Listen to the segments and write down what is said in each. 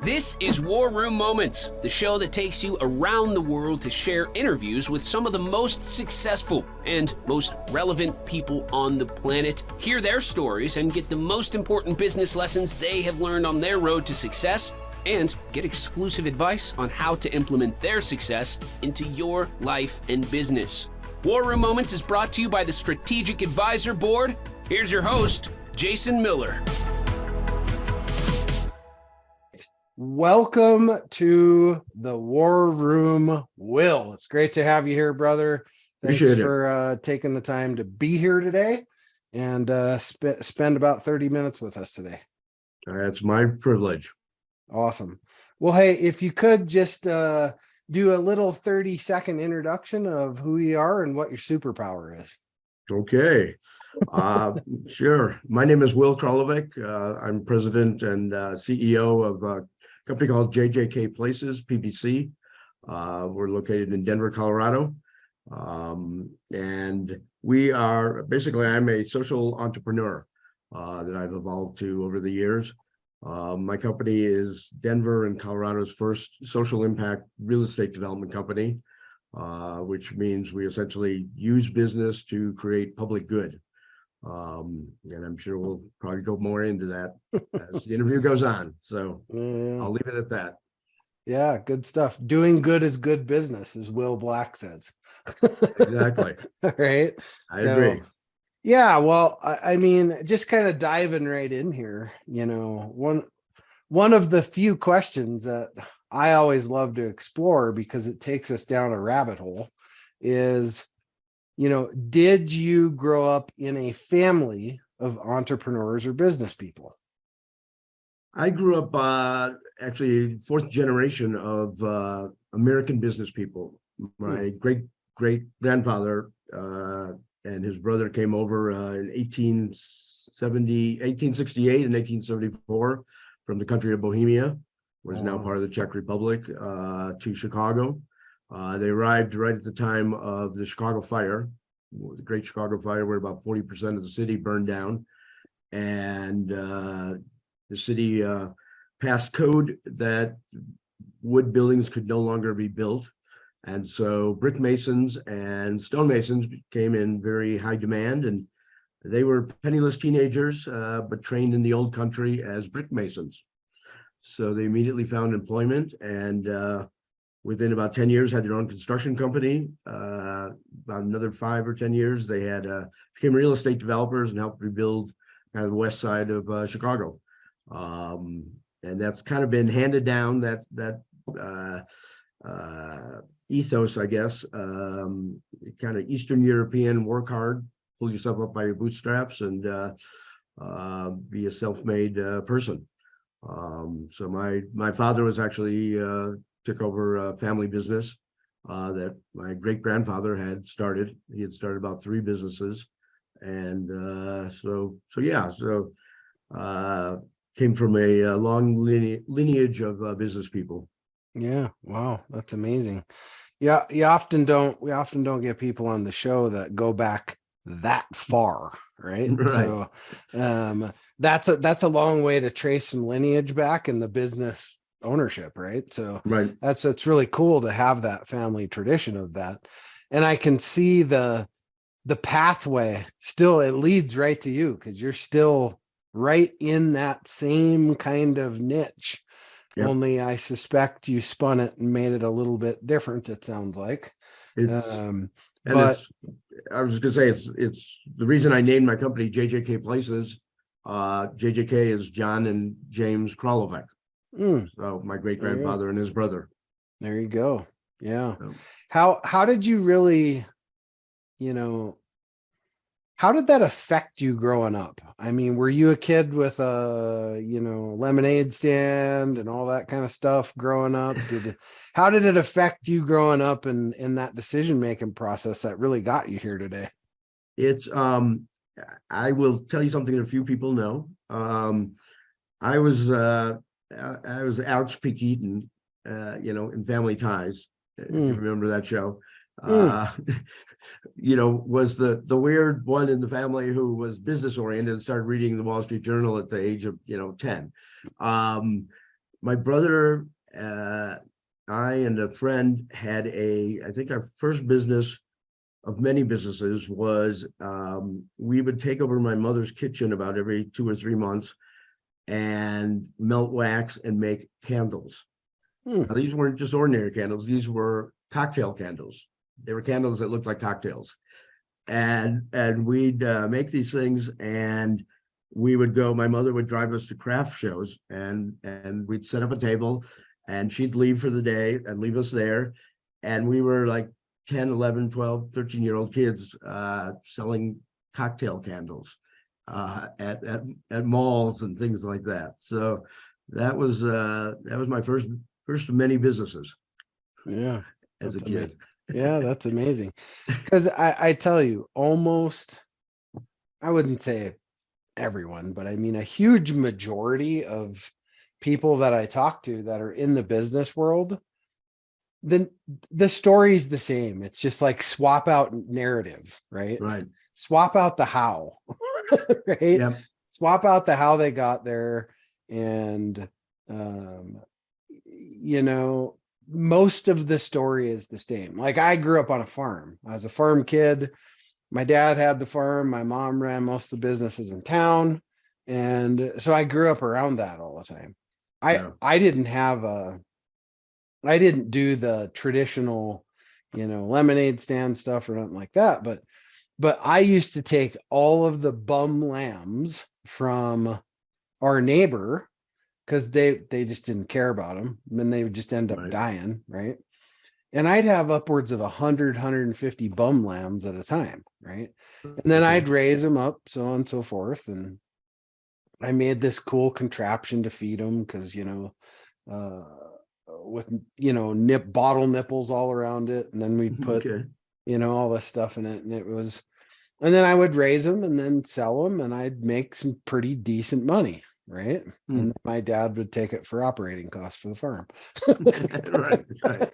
This is War Room Moments, the show that takes you around the world to share interviews with some of the most successful and most relevant people on the planet, hear their stories, and get the most important business lessons they have learned on their road to success, and get exclusive advice on how to implement their success into your life and business. War Room Moments is brought to you by the Strategic Advisor Board. Here's your host, Jason Miller. Welcome to the War Room, Will. It's great to have you here, brother. Thanks for taking the time to be here today and spend about 30 minutes with us today. It's my privilege. Awesome. Well, hey, if you could just do a little 30-second introduction of who you are and what your superpower is. Okay. Sure. My name is Will Kralovec. I'm president and CEO of a company called JJK Places, PPC. We're located in Denver, Colorado. And we are, basically, I'm a social entrepreneur that I've evolved to over the years. My company is Denver and Colorado's first social impact real estate development company, which means we essentially use business to create public good. And I'm sure we'll probably go more into that as the interview goes on. So I'll leave it at that. Yeah, good stuff. Doing good is good business, as Will Black says. Exactly. Right. I agree. Yeah, well, I mean, just kind of diving right in here, you know, one of the few questions that I always love to explore because it takes us down a rabbit hole is, you know, did you grow up in a family of entrepreneurs or business people? I grew up actually fourth generation of American business people. My great grandfather and his brother came over in 1868 and 1874 from the country of Bohemia, what is now part of the Czech Republic, to Chicago. They arrived right at the time of the Chicago Fire, the Great Chicago Fire, where about 40% of the city burned down. And the city passed code that wood buildings could no longer be built. And so brick masons and stone masons came in very high demand, and they were penniless teenagers, but trained in the old country as brick masons. So they immediately found employment, and within about 10 years had their own construction company. About another 5 or 10 years, they had became real estate developers and helped rebuild kind of the west side of Chicago. And that's kind of been handed down, that ethos, I guess, kind of Eastern European, work hard, pull yourself up by your bootstraps, and be a self-made person. So my father was actually took over a family business that my great grandfather had started. He had started about 3 businesses, and so came from a long lineage of business people. Yeah, wow, that's amazing. Yeah, we often don't get people on the show that go back that far, right? So that's a long way to trace some lineage back in the business ownership, right? So it's really cool to have that family tradition of that. And I can see the pathway still, it leads right to you because you're still right in that same kind of niche. Yep. Only I suspect you spun it and made it a little bit different, it sounds like. But I was gonna say it's the reason I named my company JJK Places. JJK is John and James Kralovec. So my great grandfather and his brother. There you go. Yeah. How did you really, you know, how did that affect you growing up? I mean, were you a kid with a, you know, lemonade stand and all that kind of stuff growing up? How did it affect you growing up in that decision-making process that really got you here today? It's, I will tell you something that a few people know. I was Alex P. Keaton, you know, in Family Ties, if you remember that show. You know, was the weird one in the family who was business oriented and started reading the Wall Street Journal at the age of, you know, 10. my brother, I and a friend had I think our first business of many businesses was, we would take over my mother's kitchen about every 2 or 3 months and melt wax and make candles. Hmm. Now, these weren't just ordinary candles. These were cocktail candles. They were candles that looked like cocktails. And we'd make these things, and we would go, my mother would drive us to craft shows, and we'd set up a table, and she'd leave for the day and leave us there. And we were like 10, 11, 12, 13-year-old kids selling cocktail candles at malls and things like that. So that was my first of many businesses Yeah. as a That's kid. Yeah, that's amazing. Because I tell you, almost, I wouldn't say everyone, but I mean a huge majority of people that I talk to that are in the business world, then the story is the same. It's just like swap out narrative, right? Right. Swap out the how, right? Yeah. Swap out the how they got there. And, you know, most of the story is the same. Like I grew up on a farm. I was a farm kid. My dad had the farm. My mom ran most of the businesses in town. And so I grew up around that all the time. Yeah. I didn't do the traditional, lemonade stand stuff or nothing like that. But I used to take all of the bum lambs from our neighbor because they just didn't care about them. And they would just end up Right. dying. Right. And I'd have upwards of 150 bum lambs at a time. Right. And then Okay. I'd raise them up, so on and so forth. And I made this cool contraption to feed them because, with, bottle nipples all around it. And then we'd put, Okay. all this stuff in it. And then I would raise them and then sell them, and I'd make some pretty decent money. Right. Hmm. And my dad would take it for operating costs for the farm. Right. Right.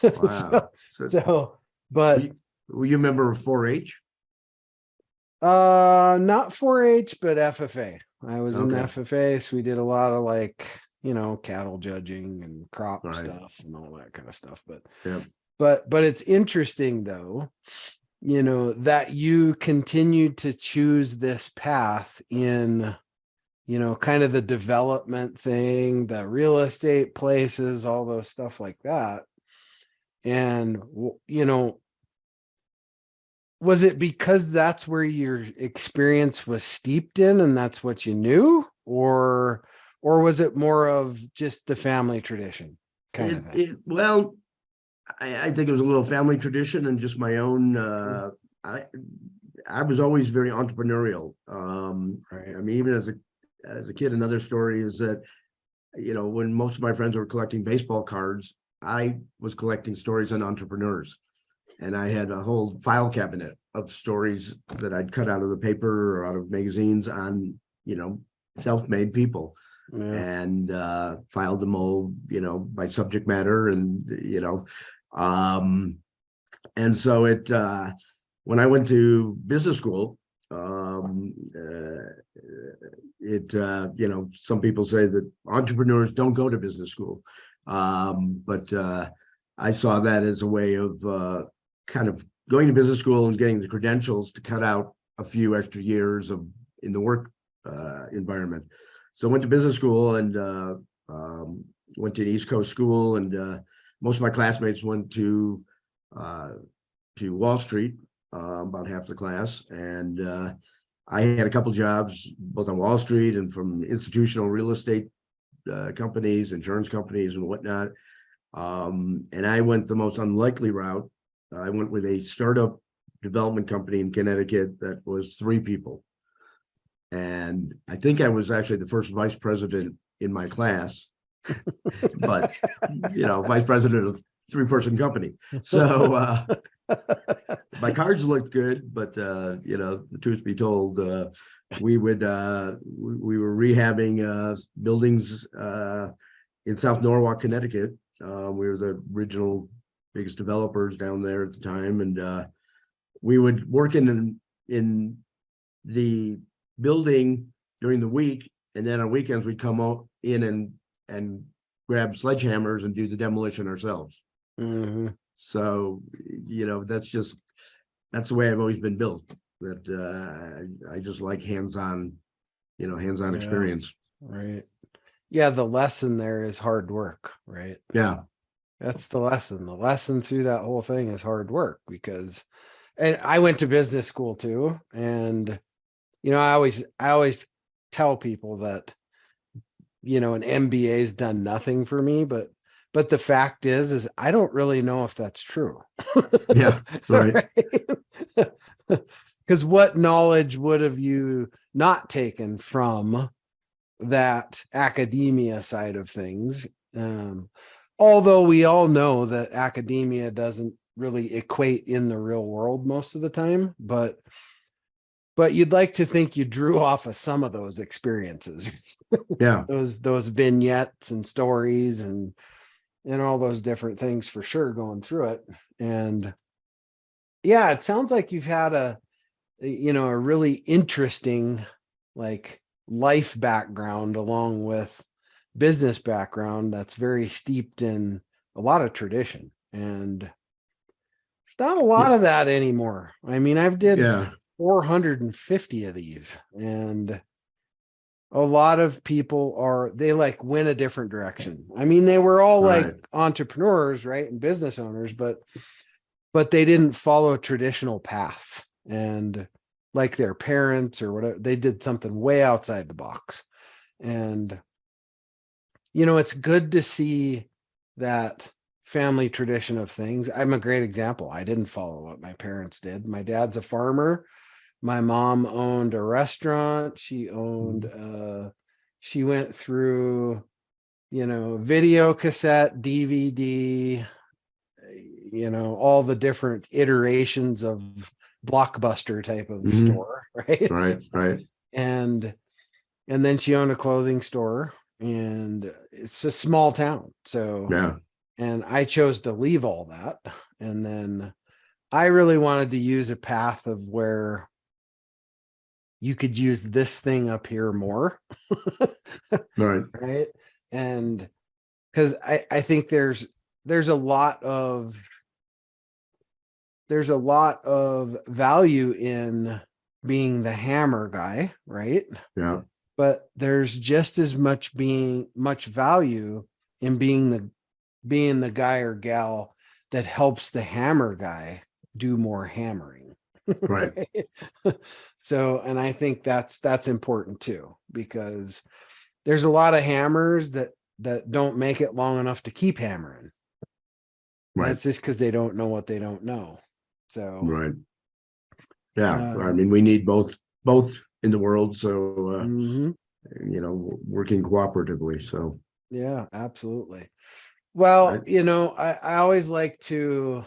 Wow. So, but were you a member of 4-H? not 4-H, but FFA. I was in Okay. FFA, so we did a lot of cattle judging and crop Right. stuff and all that kind of stuff. Yeah. But it's interesting though, that you continued to choose this path in, kind of the development thing, the real estate places, all those stuff like that. And, was it because that's where your experience was steeped in and that's what you knew, or was it more of just the family tradition kind of thing? Well, I think it was a little family tradition and just my own. I was always very entrepreneurial. Right. I mean, even as a kid, another story is that, when most of my friends were collecting baseball cards, I was collecting stories on entrepreneurs. And I had a whole file cabinet of stories that I'd cut out of the paper or out of magazines on, self-made people. Yeah. And filed them all, by subject matter. And, and so when I went to business school, some people say that entrepreneurs don't go to business school. But I saw that as a way of kind of going to business school and getting the credentials to cut out a few extra years in the work environment. So I went to business school and went to an East Coast school, and most of my classmates went to Wall Street, about half the class. And I had a couple jobs both on Wall Street and from institutional real estate companies, insurance companies and whatnot. And I went the most unlikely route. I went with a startup development company in Connecticut that was 3 people. And I think I was actually the first vice president in my class, but, vice president of 3-person company. So my cards looked good, but, the truth be told, we were rehabbing buildings in South Norwalk, Connecticut. We were the original biggest developers down there at the time. And we would work in the building during the week, and then on weekends we'd come out in and and grab sledgehammers and do the demolition ourselves. Mm-hmm. So, that's the way I've always been built. That I just like hands-on Yeah. experience. Right. Yeah, the lesson there is hard work, right? Yeah. That's the lesson. The lesson through that whole thing is hard work because, and I went to business school too. And, I always tell people that, an MBA's done nothing for me, but the fact is I don't really know if that's true. Yeah. Right. Because what knowledge would have you not taken from that academia side of things? Although we all know that academia doesn't really equate in the real world most of the time, but you'd like to think you drew off of some of those experiences. Yeah. those vignettes and stories and all those different things for sure going through it. And yeah, it sounds like you've had a really interesting like life background along with business background that's very steeped in a lot of tradition, and there's not a lot of that anymore. I mean, I've did 450 of these, and a lot of people they like went a different direction. I mean, they were all like entrepreneurs, right, and business owners, but they didn't follow traditional paths, and like their parents or whatever, they did something way outside the box. And it's good to see that family tradition of things. I'm a great example. I didn't follow what my parents did. My dad's a farmer. My mom owned a restaurant. She owned she went through video cassette, DVD, all the different iterations of Blockbuster type of store, right? Right. And then she owned a clothing store, and it's a small town. So yeah. And I chose to leave all that. And then I really wanted to use a path of where you could use this thing up here more. Right. Right. And because I think there's a lot of value in being the hammer guy, right? Yeah. But there's just as much value in being the guy or gal that helps the hammer guy do more hammering. Right. So, and I think that's important too, because there's a lot of hammers that don't make it long enough to keep hammering. Right. That's just because they don't know what they don't know. So right. Yeah. I mean, we need both in the world. So working cooperatively. So yeah, absolutely. Well, I always like to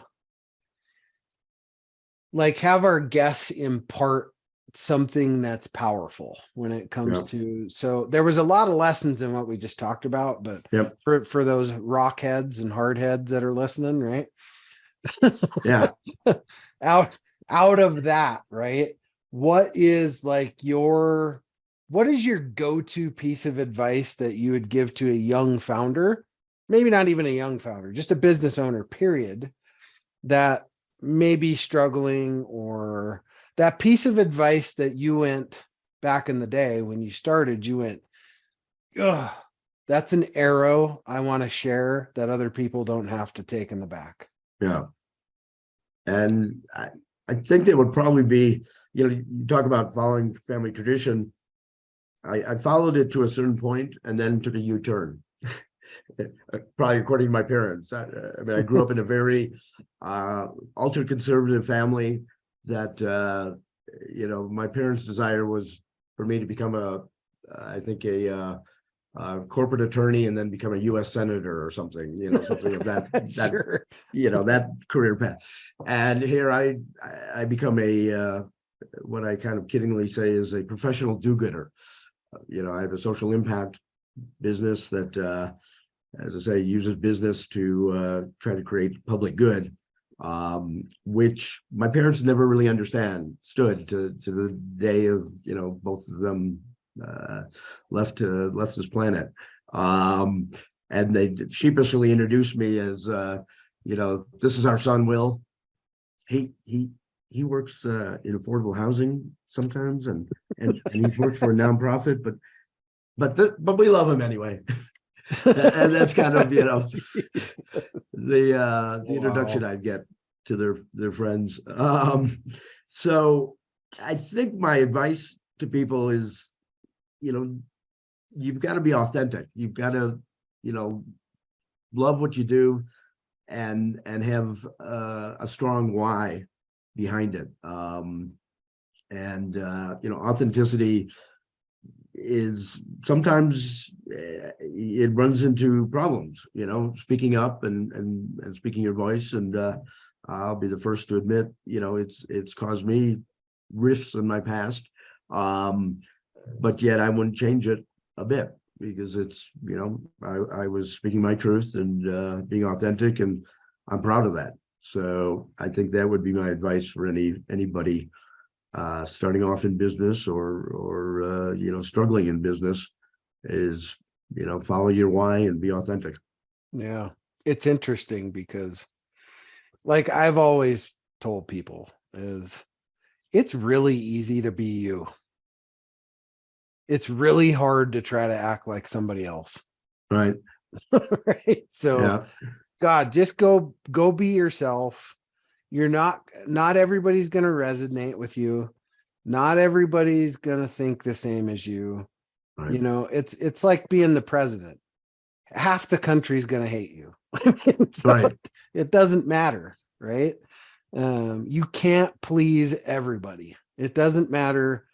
have our guests impart something that's powerful when it comes to, so there was a lot of lessons in what we just talked about, but for those rock heads and hard heads that are listening, right? Yeah. out of that, right? What is your go-to piece of advice that you would give to a young founder? Maybe not even a young founder, just a business owner, period, that may be struggling, or that piece of advice that you went back in the day when you started, you went, ugh, that's an arrow I want to share that other people don't have to take in the back. Yeah. And I think there would probably be, you talk about following family tradition. I followed it to a certain point and then took a U-turn. Probably according to my parents. I mean, I grew up in a very ultra conservative family that my parents' desire was for me to become a corporate attorney and then become a U.S. senator or something, something of that Sure. That career path. And here I become a what I kind of kiddingly say is a professional do-gooder. I have a social impact business that as I say, uses business to try to create public good, which my parents never really understood to the day of, both of them left this planet. And they sheepishly introduced me as, this is our son, Will. He works in affordable housing sometimes, and he's worked for a nonprofit, but we love him anyway. And that's kind of, the introduction I'd get to their friends. So I think my advice to people is, you've got to be authentic. You've got to, love what you do and have a strong why behind it. Authenticity is sometimes it runs into problems, speaking up and speaking your voice. And I'll be the first to admit, it's caused me rifts in my past. But yet I wouldn't change it a bit, because it's, I was speaking my truth and being authentic, and I'm proud of that. So I think that would be my advice for anybody starting off in business or struggling in business is, follow your why and be authentic. Yeah. It's interesting because, like I've always told people, is it's really easy to be you. It's really hard to try to act like somebody else. Right. Right. So Yeah. God, just go be yourself. You're not everybody's going to resonate with you. Not everybody's going to think the same as you. Right. It's like being the president. Half the country's going to hate you. So Right. it doesn't matter. Right. You can't please everybody. It doesn't matter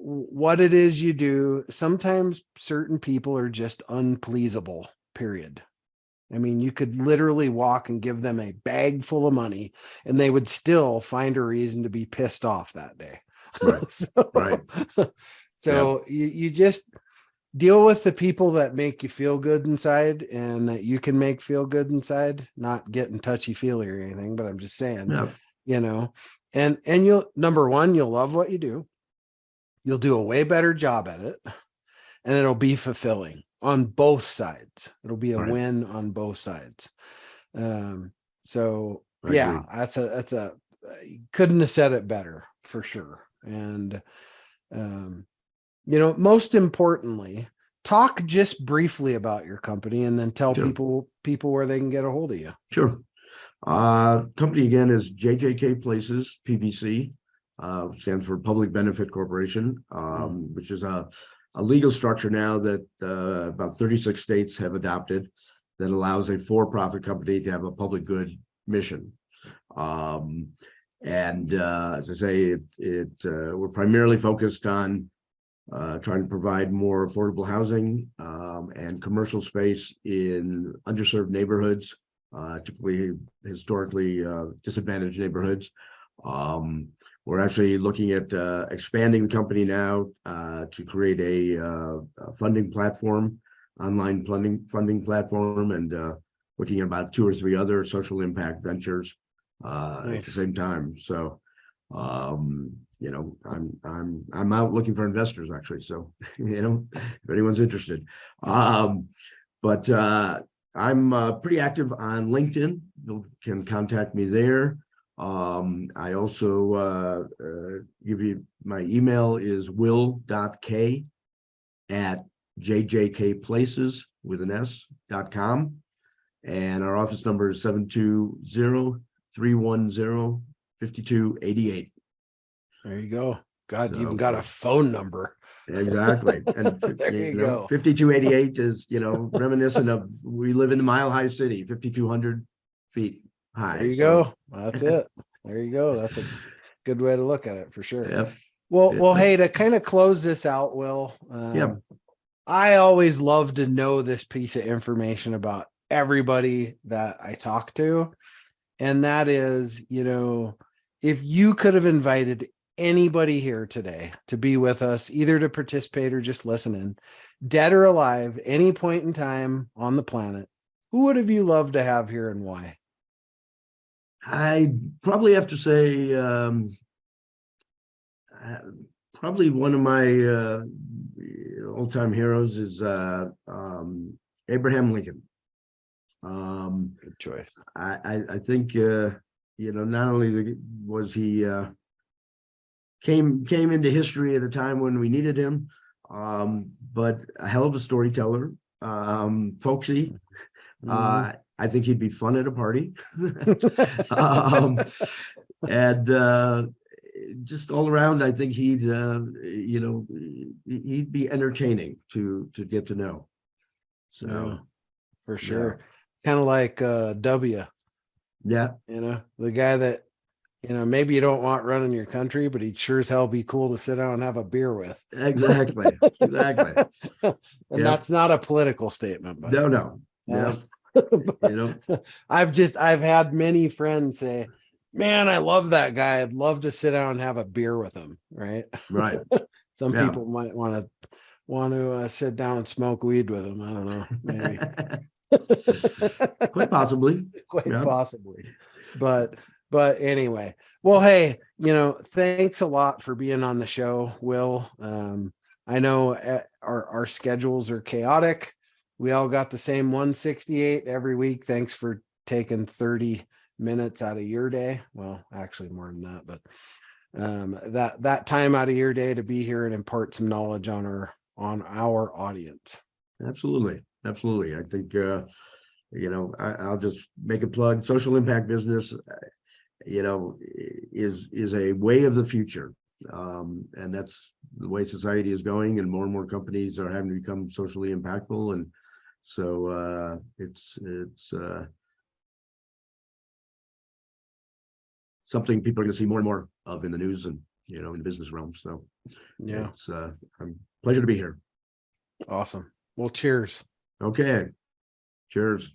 what it is you do. Sometimes certain people are just unpleasable, period. I mean, you could literally walk and give them a bag full of money and they would still find a reason to be pissed off that day. Right. Right. So you just deal with the people that make you feel good inside and that you can make feel good inside, not getting touchy feely or anything, but I'm just saying, and you'll, number one, you'll love what you do. You'll do a way better job at it, and it'll be fulfilling on both sides. It'll be a win on both sides. So yeah, that's a couldn't have said it better for sure. And most importantly, talk just briefly about your company and then tell people where they can get a hold of you. Sure. Company again is JJK Places PBC. Stands for Public Benefit Corporation, which is a legal structure now that about 36 states have adopted that allows a for-profit company to have a public good mission. As I say, we're primarily focused on trying to provide more affordable housing and commercial space in underserved neighborhoods, typically historically disadvantaged neighborhoods. We're actually looking at expanding the company now to create a funding platform, online funding platform, and looking at about 2 or 3 other social impact ventures at the same time. So, I'm out looking for investors actually. So, if anyone's interested, but I'm pretty active on LinkedIn. You can contact me there. I also give you my email is will.k@jjkplaces.com, and our office number is 720-310-5288. There you go. God, you even got a phone number. Exactly. And there you go. 5288 is, reminiscent of, we live in the Mile High City, 5,200 feet high. There you go. That's it. There you go. That's a good way to look at it for sure. Yep. Well, hey, to kind of close this out, Will, I always love to know this piece of information about everybody that I talk to. And that is, if you could have invited anybody here today to be with us, either to participate or just listening, dead or alive, any point in time on the planet, who would have you loved to have here and why? I probably have to say Probably one of my old-time heroes is Abraham Lincoln. Good choice. I think not only was he came into history at a time when we needed him, but a hell of a storyteller, folksy. I think he'd be fun at a party. And just all around, I think he'd be entertaining to get to know. So yeah, for sure. Kind of like W. Yeah. The guy that, maybe you don't want running your country, but he'd sure as hell be cool to sit down and have a beer with. Exactly. And that's not a political statement, but no. I've had many friends say, man, I love that guy. I'd love to sit down and have a beer with him. Right. Some people might want to sit down and smoke weed with him. I don't know. Maybe. Quite possibly. Possibly. But anyway, well, hey, thanks a lot for being on the show, Will. I know our schedules are chaotic. We all got the same 168 every week. Thanks for taking 30 minutes out of your day. Well, actually more than that, but that time out of your day to be here and impart some knowledge on our audience. Absolutely. I think I'll just make a plug. Social impact business is a way of the future, and that's the way society is going, and more companies are having to become socially impactful, and so it's something people are going to see more and more of in the news and in the business realm. So yeah, it's a pleasure to be here. Awesome. Well, cheers. Okay, cheers.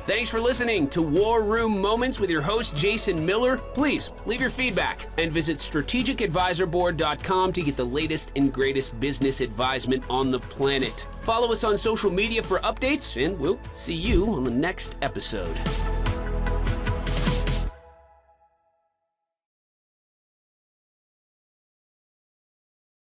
Thanks for listening to War Room Moments with your host, Jason Miller. Please leave your feedback and visit strategicadvisorboard.com to get the latest and greatest business advisement on the planet. Follow us on social media for updates, and we'll see you on the next episode.